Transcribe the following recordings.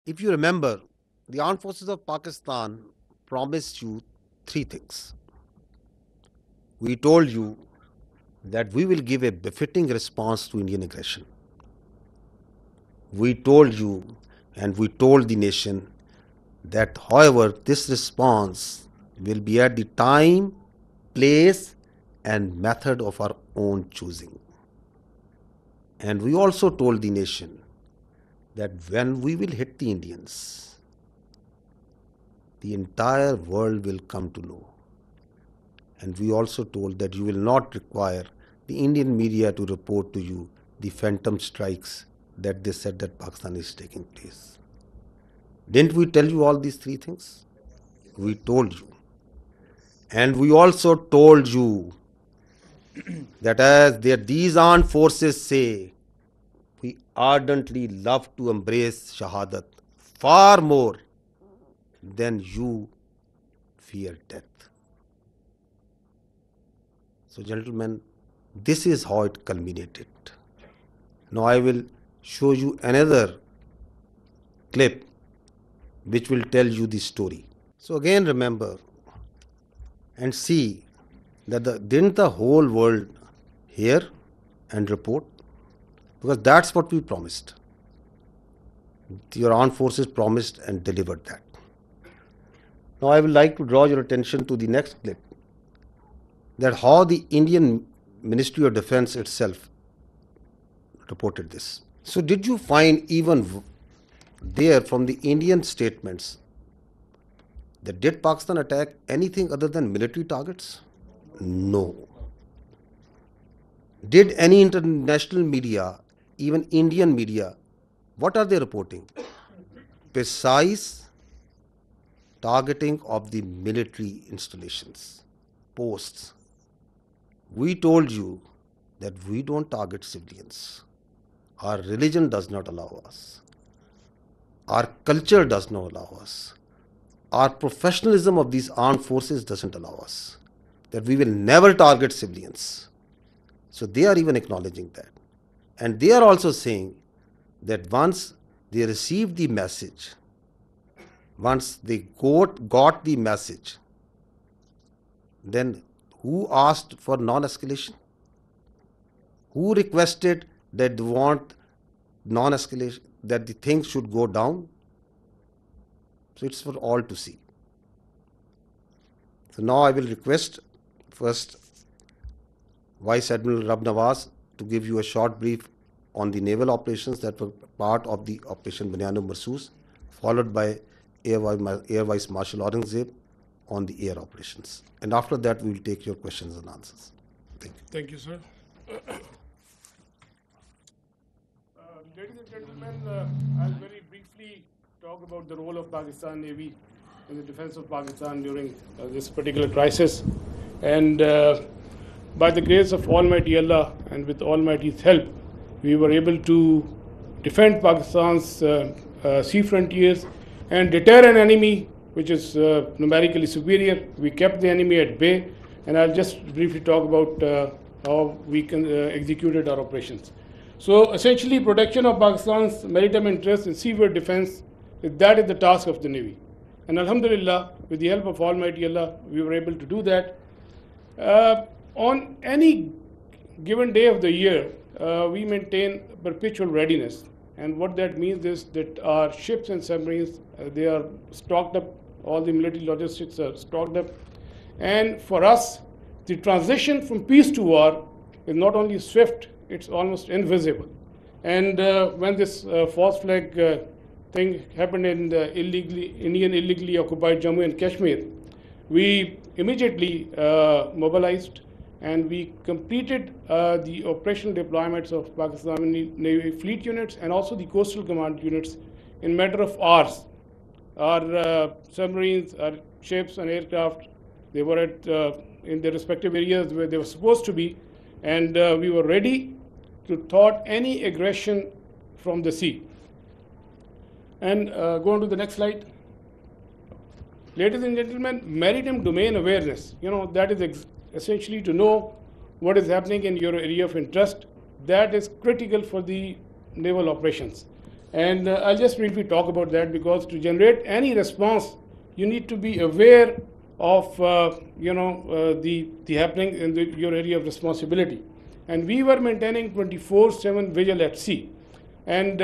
If you remember, the armed forces of Pakistan promised you three things. We told you that we will give a befitting response to Indian aggression. We told you and we told the nation that, however, this response will be at the time, place, and method of our own choosing. And we also told the nation that when we will hit the Indians, the entire world will come to know. And we also told that you will not require the Indian media to report to you the phantom strikes that they said that Pakistan is taking place. Didn't we tell you all these three things? We told you. And we also told you that as these armed forces say, we ardently love to embrace Shahadat far more than you fear death. So, gentlemen, this is how it culminated. Now I will show you another clip which will tell you the story. So again remember and see that didn't the whole world hear and report? Because that's what we promised. Your armed forces promised and delivered that. Now I would like to draw your attention to the next clip, that how the Indian Ministry of Defense itself reported this. So did you find even there from the Indian statements that did Pakistan attack anything other than military targets? No. Did any international media, even Indian media, what are they reporting? Precise targeting of the military installations, posts. We told you that we don't target civilians. Our religion does not allow us. Our culture does not allow us. Our professionalism of these armed forces doesn't allow us. That we will never target civilians. So they are even acknowledging that. And they are also saying that once they received the message, once they got the message, then who asked for non-escalation? Who requested that they want non-escalation, that the things should go down? So it's for all to see. So now I will request first Vice Admiral Rab Nawaz to give you a short brief on the naval operations that were part of the Operation Bunyano Marsoos, followed by Air Vice Marshal Aurangzeb on the air operations. And after that, we will take your questions and answers. Thank you. Thank you, sir. Ladies and gentlemen, I'll very briefly talk about the role of Pakistan Navy in the defense of Pakistan during this particular crisis. And by the grace of Almighty Allah and with Almighty's help, we were able to defend Pakistan's sea frontiers and deter an enemy which is numerically superior. We kept the enemy at bay, and I'll just briefly talk about how we executed our operations. So essentially, protection of Pakistan's maritime interests and seaworld defense, that is the task of the Navy. And Alhamdulillah, with the help of Almighty Allah, we were able to do that. On any given day of the year, we maintain perpetual readiness. And what that means is that our ships and submarines, they are stocked up, all the military logistics are stocked up. And for us, the transition from peace to war is not only swift, it's almost invisible. And when this false flag thing happened in the Indian illegally occupied Jammu and Kashmir, we immediately mobilized and we completed the operational deployments of Pakistani Navy fleet units and also the coastal command units in matter of hours. Our submarines, our ships and aircraft, they were at in their respective areas where they were supposed to be, and we were ready to thwart any aggression from the sea. And go on to the next slide. Ladies and gentlemen, maritime domain awareness, that is essentially to know what is happening in your area of interest. That is critical for the naval operations. And I'll just briefly talk about that, because to generate any response, you need to be aware of the happening in your area of responsibility. And we were maintaining 24/7 vigil at sea. And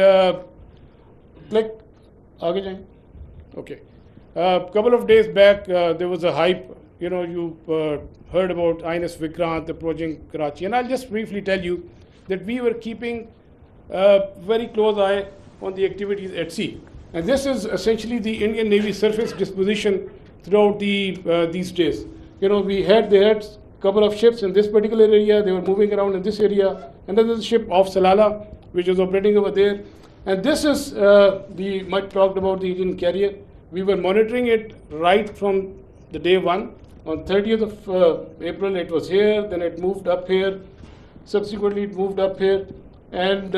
like, aage jaye? Okay. A couple of days back, there was a hype. You heard about INS Vikrant approaching Karachi. And I'll just briefly tell you that we were keeping a very close eye on the activities at sea. And this is essentially the Indian Navy surface disposition throughout these days. They had a couple of ships in this particular area. They were moving around in this area. Another ship off Salalah, which was operating over there. And this is Mike talked about the Indian carrier. We were monitoring it right from the day one. On 30th of April, it was here. Then it moved up here. Subsequently, it moved up here. And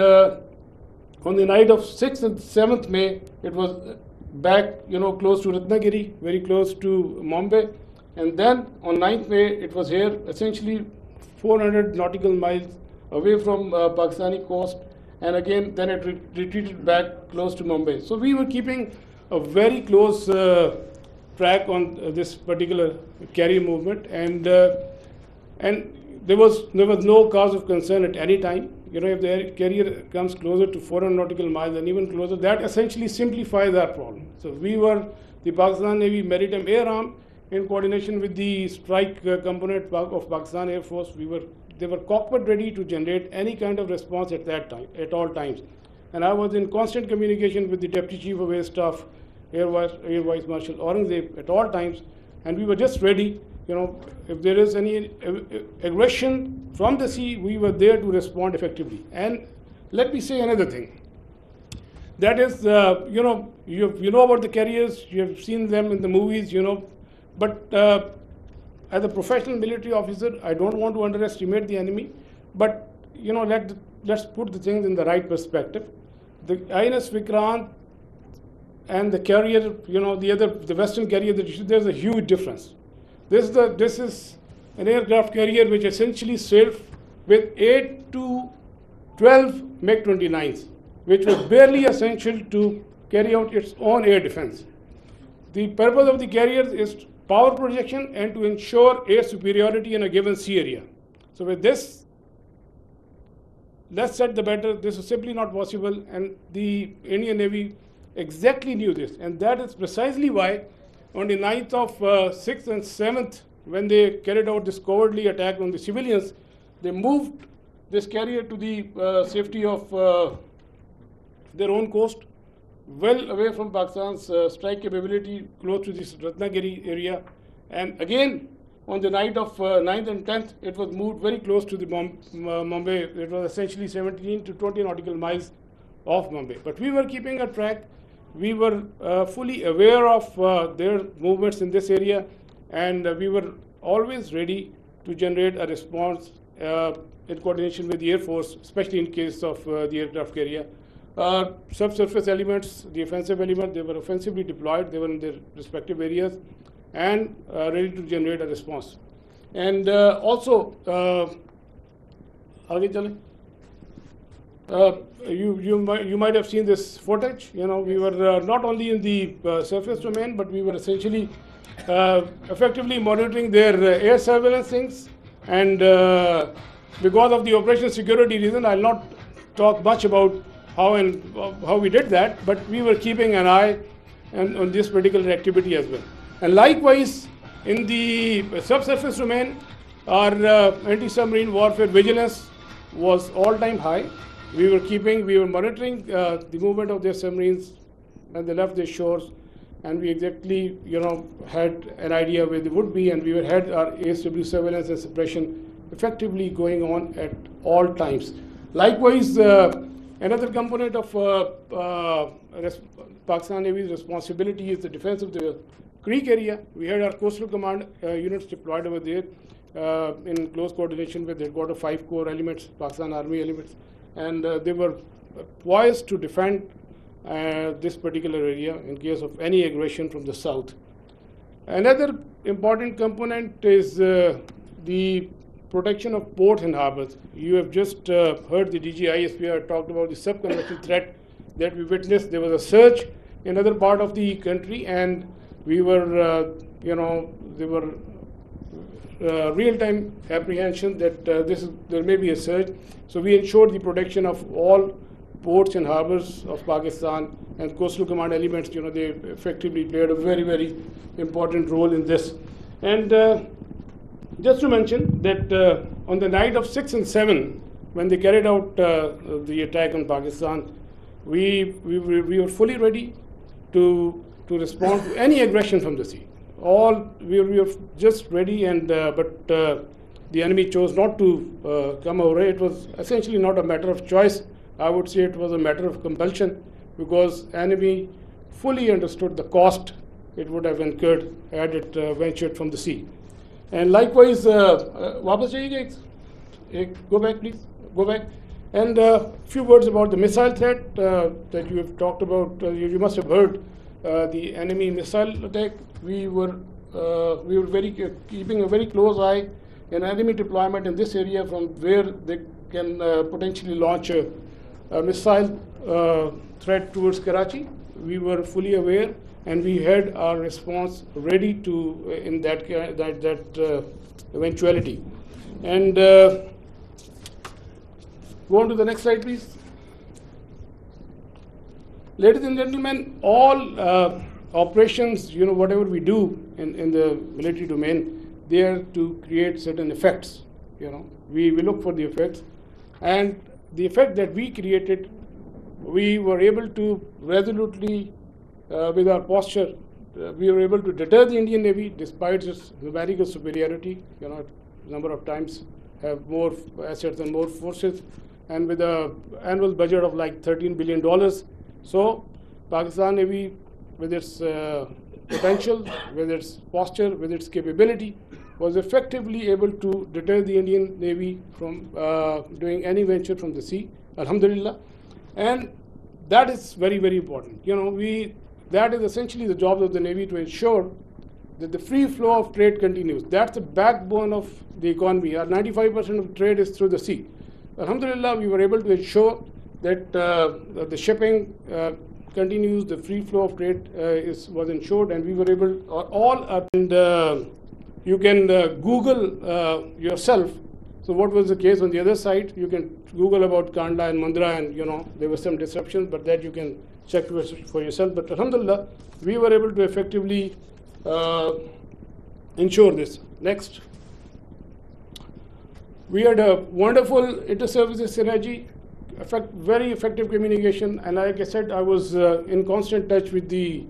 on the night of 6th and 7th May, it was back, close to Ratnagiri, very close to Mumbai. And then on 9th May, it was here, essentially 400 nautical miles away from Pakistani coast. And again, then it retreated back close to Mumbai. So we were keeping a very close track on this particular carrier movement. And there was no cause of concern at any time. If the carrier comes closer to 400 nautical miles and even closer, that essentially simplifies our problem. So we were, the Pakistan Navy Maritime Air Arm, in coordination with the strike component of Pakistan Air Force, they were cockpit ready to generate any kind of response at that time, at all times. And I was in constant communication with the Deputy Chief of Air Staff, Air Vice Marshal Aurangzeb, at all times, and we were just ready. If there is any aggression from the sea, we were there to respond effectively. And let me say another thing. That is, you know about the carriers, you have seen them in the movies, but as a professional military officer, I don't want to underestimate the enemy, but let's put the things in the right perspective. The INS Vikrant and the carrier, the Western carrier, there's a huge difference. This is an aircraft carrier which essentially sailed with 8 to 12 MiG-29s, which was barely essential to carry out its own air defense. The purpose of the carrier is power projection and to ensure air superiority in a given sea area. So with this, less said the better. This is simply not possible, and the Indian Navy exactly knew this, and that is precisely why on the 9th of 6th and 7th, when they carried out this cowardly attack on the civilians, they moved this carrier to the safety of their own coast, well away from Pakistan's strike capability, close to this Ratnagiri area. And again, on the night of 9th and 10th, it was moved very close to the Mumbai. It was essentially 17 to 20 nautical miles off Mumbai. But we were keeping a track. We were fully aware of their movements in this area, and we were always ready to generate a response in coordination with the Air Force, especially in case of the aircraft carrier. Subsurface elements, the offensive element, they were offensively deployed. They were in their respective areas and ready to generate a response. And also, you might have seen this footage. We were not only in the surface domain, but we were essentially effectively monitoring their air surveillance things. And because of the operation security reason, I'll not talk much about how we did that, but we were keeping an eye on this particular activity as well. And likewise, in the subsurface domain, our anti-submarine warfare vigilance was all-time high. We were monitoring the movement of their submarines when they left their shores, and we exactly, had an idea where they would be, and we had our ASW surveillance and suppression effectively going on at all times. Likewise, another component of Pakistan Navy's responsibility is the defense of the Creek area. We had our coastal command units deployed over there in close coordination with headquarter 5 Corps elements, Pakistan Army elements, and they were poised to defend this particular area in case of any aggression from the south. Another important component is the protection of ports and harbors. You have just heard the DG ISPR talked about the subconventional threat that we witnessed. There was a surge in another part of the country, and we were, there were real-time apprehension that there may be a surge. So we ensured the protection of all ports and harbors of Pakistan, and coastal command elements, they effectively played a very, very important role in this. And just to mention that on the night of 6 and 7, when they carried out the attack on Pakistan, we were fully ready to respond to any aggression from the sea. We were just ready, and but the enemy chose not to come our way. It was essentially not a matter of choice. I would say it was a matter of compulsion, because enemy fully understood the cost it would have incurred had it ventured from the sea. And likewise, वापस जाइएगा, go back please, go back. And a few words about the missile threat that you have talked about. You must have heard the enemy missile attack. We were keeping a very close eye on enemy deployment in this area, from where they can potentially launch a missile threat towards Karachi. We were fully aware, and we had our response ready to in that eventuality. And go on to the next slide, please. Ladies and gentlemen, all operations, whatever we do in the military domain, they are to create certain effects. We look for the effects, and the effect that we created, we were able to resolutely, with our posture, we were able to deter the Indian Navy despite its numerical superiority. Number of times have more assets and more forces, and with an annual budget of like $13 billion. So Pakistan Navy, with its potential, with its posture, with its capability, was effectively able to deter the Indian Navy from doing any venture from the sea, alhamdulillah. And that is very, very important. That is essentially the job of the Navy, to ensure that the free flow of trade continues. That's the backbone of the economy. Our 95% of trade is through the sea. Alhamdulillah, we were able to ensure that the shipping continues, the free flow of trade was ensured, and we were able, and you can Google yourself. So what was the case on the other side? You can Google about Kandla and Mundra, and there were some disruptions, but that you can check for yourself. But alhamdulillah, we were able to effectively ensure this. Next. We had a wonderful inter-services synergy, very effective communication, and like I said, I was in constant touch with the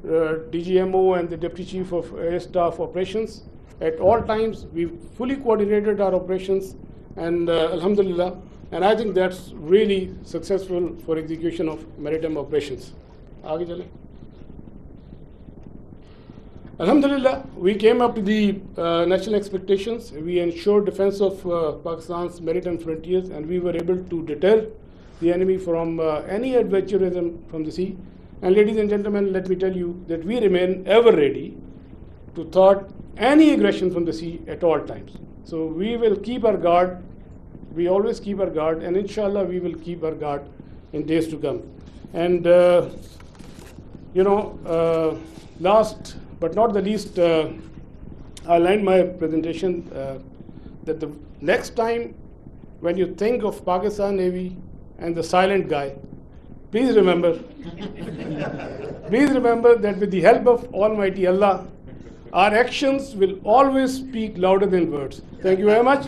DGMO and the Deputy Chief of Air Staff Operations. At all times, we fully coordinated our operations, and alhamdulillah, and I think that's really successful for execution of maritime operations. Aage chale. Alhamdulillah, we came up to the national expectations. We ensured defense of Pakistan's maritime frontiers, and we were able to deter the enemy from any adventurism from the sea. And ladies and gentlemen, let me tell you that we remain ever ready to thwart any aggression from the sea at all times. So we will keep our guard. We always keep our guard, and inshallah we will keep our guard in days to come. And last but not the least, I'll end my presentation that the next time when you think of Pakistan Navy and the silent guy, please remember that with the help of Almighty Allah, our actions will always speak louder than words. Thank you very much.